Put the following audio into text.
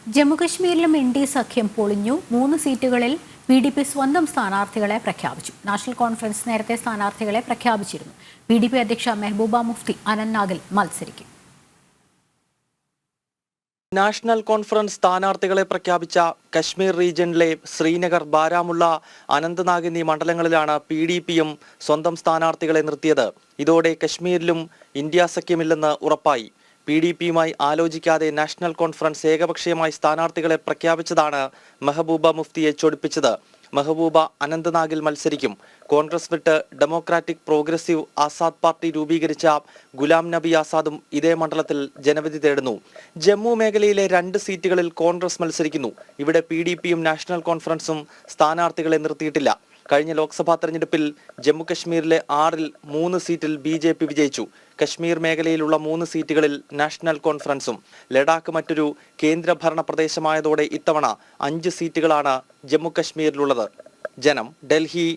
ജമ്മുകശ്മീരിലും India സഖ്യം പൊളിഞ്ഞു. 3 സീറ്റുകളിൽ PDP സ്വന്തം സ്ഥാനാർത്ഥികളെ പ്രഖ്യാപിച്ചു. നാഷണൽ കോൺഫറൻസ് നേരത്തെ സ്ഥാനാർത്ഥികളെ പ്രഖ്യാപിച്ചിരുന്നു. PDP അധ്യക്ഷ മെഹബൂബ മുഫ്തി അനന്ത്നാഗിൽ മത്സരിക്കും. നാഷണൽ കോൺഫറൻസ് സ്ഥാനാർത്ഥികളെ പ്രഖ്യാപിച്ച കശ്മീർ റീജിയനിലെ ശ്രീനഗർ, ബാരാമുള്ള, അനന്ത്നാഗ് എന്നീ മണ്ഡലങ്ങളിലാണ് PDPയും സ്വന്തം സ്ഥാനാർത്ഥികളെ നിർത്തിയത്. ഇതോടെ കശ്മീരിലും ഇന്ത്യ സഖ്യമില്ലെന്ന് ഉറപ്പായി. PDPയുമായി ആലോചിക്കാതെ നാഷണൽ കോൺഫറൻസ് ഏകപക്ഷീയമായി സ്ഥാനാർത്ഥികളെ പ്രഖ്യാപിച്ചതാണ് മെഹബൂബ മുഫ്തിയെ ചൊടിപ്പിച്ചത്. മെഹബൂബ അനന്ത്നാഗിൽ മത്സരിക്കും. കോൺഗ്രസ് വിട്ട് ഡെമോക്രാറ്റിക് പ്രോഗ്രസീവ് ആസാദ് പാർട്ടി രൂപീകരിച്ച ഗുലാം നബി ആസാദും ഇതേ മണ്ഡലത്തിൽ ജനവിധി തേടുന്നു. ജമ്മു മേഖലയിലെ 2 സീറ്റുകളിൽ കോൺഗ്രസ് മത്സരിക്കുന്നു. ഇവിടെ PDPയും നാഷണൽ കോൺഫറൻസും സ്ഥാനാർത്ഥികളെ നിർത്തിയിട്ടില്ല. കഴിഞ്ഞ ലോക്സഭാ തെരഞ്ഞെടുപ്പിൽ ജമ്മു കശ്മീരിലെ 6ൽ 3 സീറ്റിൽ BJP വിജയിച്ചു. കശ്മീർ മേഖലയിലുള്ള 3 സീറ്റുകളിൽ നാഷണൽ കോൺഫറൻസും. ലഡാക്ക് മറ്റൊരു കേന്ദ്രഭരണ പ്രദേശമായതോടെ ഇത്തവണ 5 സീറ്റുകളാണ് ജമ്മു കശ്മീരിലുള്ളത്. ജനം, ഡൽഹി.